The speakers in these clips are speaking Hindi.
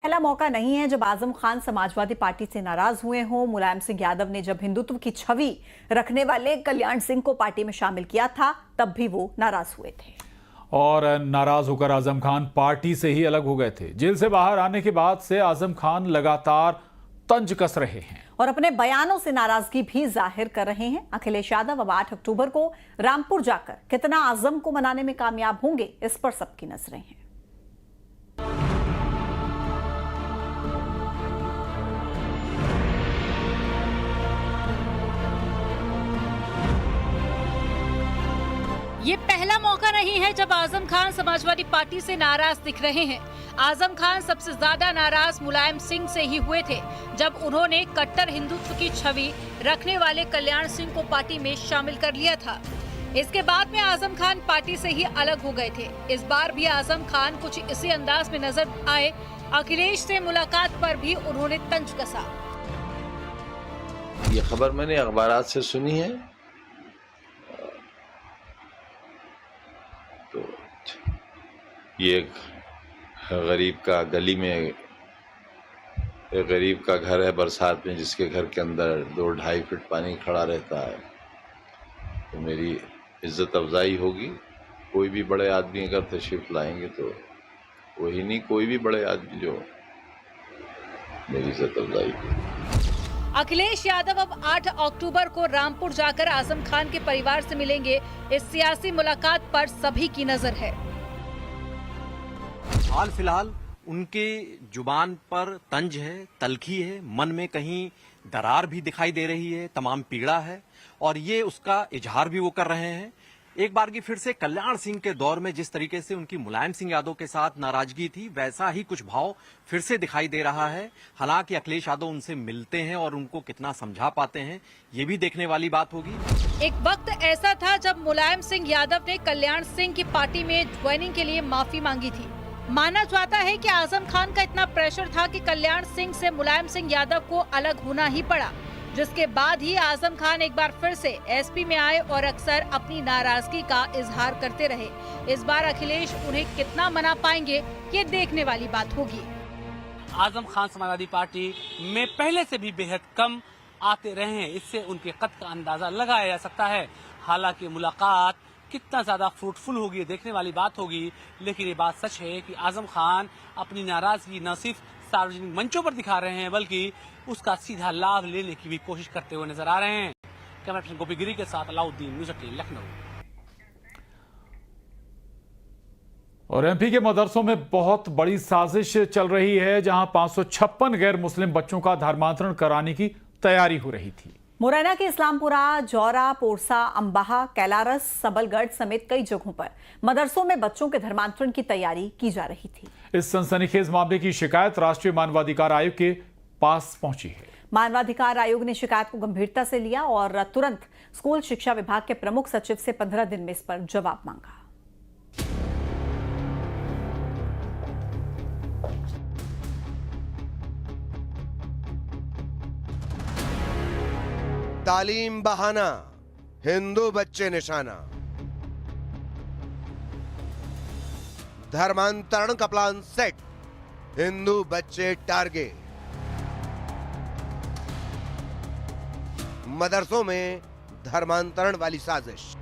पहला मौका नहीं है जब आजम खान समाजवादी पार्टी से नाराज हुए हों। मुलायम सिंह यादव ने जब हिंदुत्व की छवि रखने वाले कल्याण सिंह को पार्टी में शामिल किया था तब भी वो नाराज हुए थे और नाराज होकर आजम खान पार्टी से ही अलग हो गए थे। जेल से बाहर आने के बाद से आजम खान लगातार तंज कस रहे हैं और अपने बयानों से नाराजगी भी जाहिर कर रहे हैं। अखिलेश यादव अब 8 अक्टूबर को रामपुर जाकर कितना आजम को मनाने में कामयाब होंगे, इस पर सबकी नजरें हैं। ये पहला मौका नहीं है जब आजम खान समाजवादी पार्टी से नाराज दिख रहे हैं। आजम खान सबसे ज्यादा नाराज मुलायम सिंह से ही हुए थे जब उन्होंने कट्टर हिंदुत्व की छवि रखने वाले कल्याण सिंह को पार्टी में शामिल कर लिया था। इसके बाद में आजम खान पार्टी से ही अलग हो गए थे। इस बार भी आजम खान कुछ इसी अंदाज में नजर आए। अखिलेश से मुलाकात पर भी उन्होंने तंज कसा। ये खबर मैंने अखबारात से सुनी है, तो ये एक गरीब का गली में एक गरीब का घर है बरसात में, जिसके घर के अंदर 2-2.5 फीट पानी खड़ा रहता है। तो मेरी इज्जत अफजाई होगी। कोई भी बड़े आदमी अगर तशरीफ लाएंगे तो वही नहीं, कोई भी बड़े आदमी जो मेरी इज्जत अफजाई होगी। अखिलेश यादव अब 8 अक्टूबर को रामपुर जाकर आजम खान के परिवार से मिलेंगे। इस सियासी मुलाकात पर सभी की नजर है। हाल फिलहाल उनके जुबान पर तंज है, तलखी है, मन में कहीं दरार भी दिखाई दे रही है, तमाम पीड़ा है और ये उसका इजहार भी वो कर रहे हैं। एक बार की फिर से कल्याण सिंह के दौर में जिस तरीके से उनकी मुलायम सिंह यादव के साथ नाराजगी थी, वैसा ही कुछ भाव फिर से दिखाई दे रहा है। हालांकि अखिलेश यादव उनसे मिलते हैं और उनको कितना समझा पाते हैं, ये भी देखने वाली बात होगी। एक वक्त ऐसा था जब मुलायम सिंह यादव ने कल्याण सिंह की पार्टी में ज्वाइनिंग के लिए माफी मांगी थी। माना जाता है कि आजम खान का इतना प्रेशर था कि कल्याण सिंह से मुलायम सिंह यादव को अलग होना ही पड़ा, जिसके बाद ही आजम खान एक बार फिर से एसपी में आए और अक्सर अपनी नाराजगी का इजहार करते रहे। इस बार अखिलेश उन्हें कितना मना पाएंगे, ये देखने वाली बात होगी। आजम खान समाजवादी पार्टी में पहले से भी बेहद कम आते रहे हैं, इससे उनके कद का अंदाजा लगाया जा सकता है। हालांकि मुलाकात कितना ज्यादा फ्रूटफुल होगी, देखने वाली बात होगी। लेकिन ये बात सच है कि आजम खान अपनी नाराजगी न सिर्फ सार्वजनिक मंचों पर दिखा रहे हैं, बल्कि उसका सीधा लाभ लेने की भी कोशिश करते हुए नजर आ रहे हैं। कैमरा पर्सन गोपी गिरी के साथ अलाउद्दीन, न्यूज़ 18 लखनऊ। और एमपी के मदरसों में बहुत बड़ी साजिश चल रही है, जहां 556 गैर मुस्लिम बच्चों का धर्मांतरण कराने की तैयारी हो रही थी। मुरैना के इस्लामपुरा, जौरा, पोरसा, अंबाहा, कैलारस, सबलगढ़ समेत कई जगहों पर मदरसों में बच्चों के धर्मांतरण की तैयारी की जा रही थी। इस सनसनीखेज मामले की शिकायत राष्ट्रीय मानवाधिकार आयोग के पास पहुंची है। मानवाधिकार आयोग ने शिकायत को गंभीरता से लिया और तुरंत स्कूल शिक्षा विभाग के प्रमुख सचिव से 15 दिन में इस पर जवाब मांगा। तालीम बहाना, हिंदू बच्चे निशाना। धर्मांतरण का प्लान सेट, हिंदू बच्चे टारगेट। मदरसों में धर्मांतरण वाली साजिश।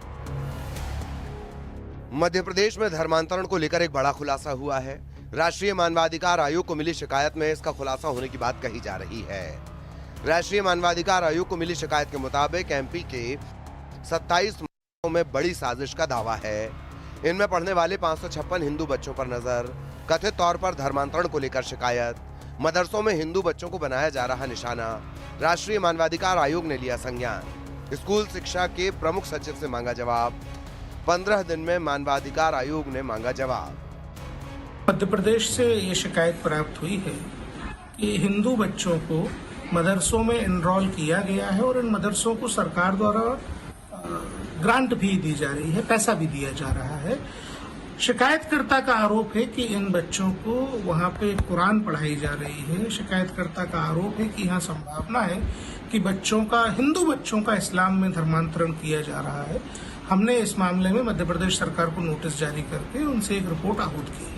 मध्य प्रदेश में धर्मांतरण को लेकर एक बड़ा खुलासा हुआ है। राष्ट्रीय मानवाधिकार आयोग को मिली शिकायत में इसका खुलासा होने की बात कही जा रही है। राष्ट्रीय मानवाधिकार आयोग को मिली शिकायत के मुताबिक एमपी के 27 मदरसों में बड़ी साजिश का दावा है। इनमें पढ़ने वाले 556 हिंदू बच्चों पर नजर, कथित तौर पर धर्मांतरण को लेकर शिकायत, मदरसों में हिंदू बच्चों को बनाया जा रहा निशाना। राष्ट्रीय मानवाधिकार आयोग ने लिया संज्ञान। स्कूल शिक्षा के प्रमुख सचिव से मांगा जवाब। 15 दिन में मानवाधिकार आयोग ने मांगा जवाब। मध्य प्रदेश से ये शिकायत प्राप्त हुई है कि हिंदू बच्चों को मदरसों में एनरोल किया गया है और इन मदरसों को सरकार द्वारा ग्रांट भी दी जा रही है, पैसा भी दिया जा रहा है। शिकायतकर्ता का आरोप है कि इन बच्चों को वहां पे कुरान पढ़ाई जा रही है। शिकायतकर्ता का आरोप है कि यहाँ संभावना है कि हिंदू बच्चों का इस्लाम में धर्मांतरण किया जा रहा है। हमने इस मामले में मध्य प्रदेश सरकार को नोटिस जारी करके उनसे एक रिपोर्ट आहूत की है।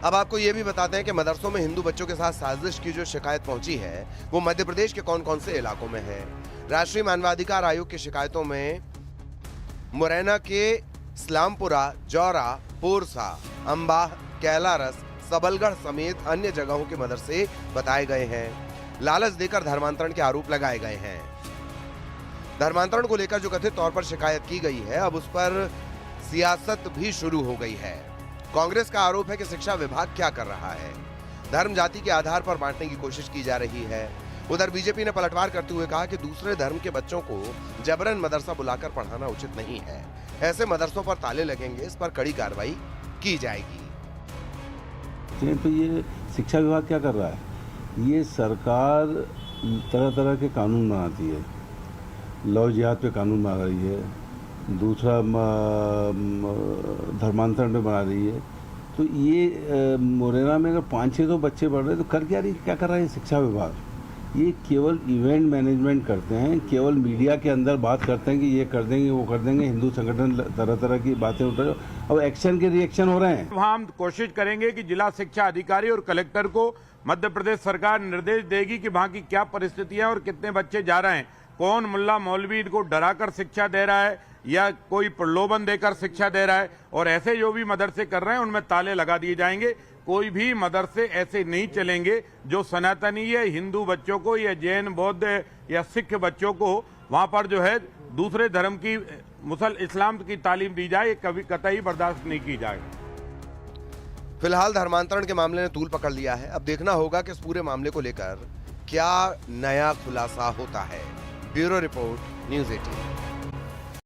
अब आपको ये भी बताते हैं कि मदरसों में हिंदू बच्चों के साथ साजिश की जो शिकायत पहुंची है वो मध्य प्रदेश के कौन कौन से इलाकों में है। राष्ट्रीय मानवाधिकार आयोग की शिकायतों में मुरैना के इस्लामपुरा, जौरा, पोरसा, अंबाह, कैलारस, सबलगढ़ समेत अन्य जगहों के मदरसे बताए गए हैं। लालच देकर धर्मांतरण के आरोप लगाए गए हैं। धर्मांतरण को लेकर जो कथित तौर पर शिकायत की गई है, अब उस पर सियासत भी शुरू हो गई है। कांग्रेस का आरोप है कि शिक्षा विभाग क्या कर रहा है, धर्म जाति के आधार पर बांटने की कोशिश की जा रही है। उधर बीजेपी ने पलटवार करते हुए कहा कि दूसरे धर्म के बच्चों को जबरन मदरसा बुलाकर पढ़ाना उचित नहीं है। ऐसे मदरसों पर ताले लगेंगे, इस पर कड़ी कार्रवाई की जाएगी। तो ये शिक्षा विभाग क्या कर रहा है? ये सरकार तरह तरह के कानून बनाती है, लव जिहाद पे कानून बना रही है, दूसरा धर्मांतरण पे बना रही है। तो ये मुरैना में अगर 500-600 बच्चे पढ़ रहे हैं तो कर क्या कर रहा है शिक्षा विभाग? ये केवल इवेंट मैनेजमेंट करते हैं, केवल मीडिया के अंदर बात करते हैं कि ये कर देंगे, वो कर देंगे, हिंदू संगठन तरह तरह की बातें उठा रहे। अब एक्शन के रिएक्शन हो रहे हैं। वहाँ हम कोशिश करेंगे कि जिला शिक्षा अधिकारी और कलेक्टर को मध्य प्रदेश सरकार निर्देश देगी कि वहाँ की क्या परिस्थितियां और कितने बच्चे जा रहे हैं, कौन मुल्ला मौलवी इनको डराकर शिक्षा दे रहा है या कोई प्रलोभन देकर शिक्षा दे रहा है, और ऐसे जो भी मदरसे कर रहे हैं उनमें ताले लगा दिए जाएंगे। कोई भी मदरसे ऐसे नहीं चलेंगे जो सनातनी या हिंदू बच्चों को या जैन, बौद्ध या सिख बच्चों को वहां पर जो है दूसरे धर्म की इस्लाम की तालीम दी जाए, कभी कतई बर्दाश्त नहीं की जाएगी। फिलहाल धर्मांतरण के मामले ने तूल पकड़ लिया है। अब देखना होगा कि इस पूरे मामले को लेकर क्या नया खुलासा होता है। Bureau report, news 18।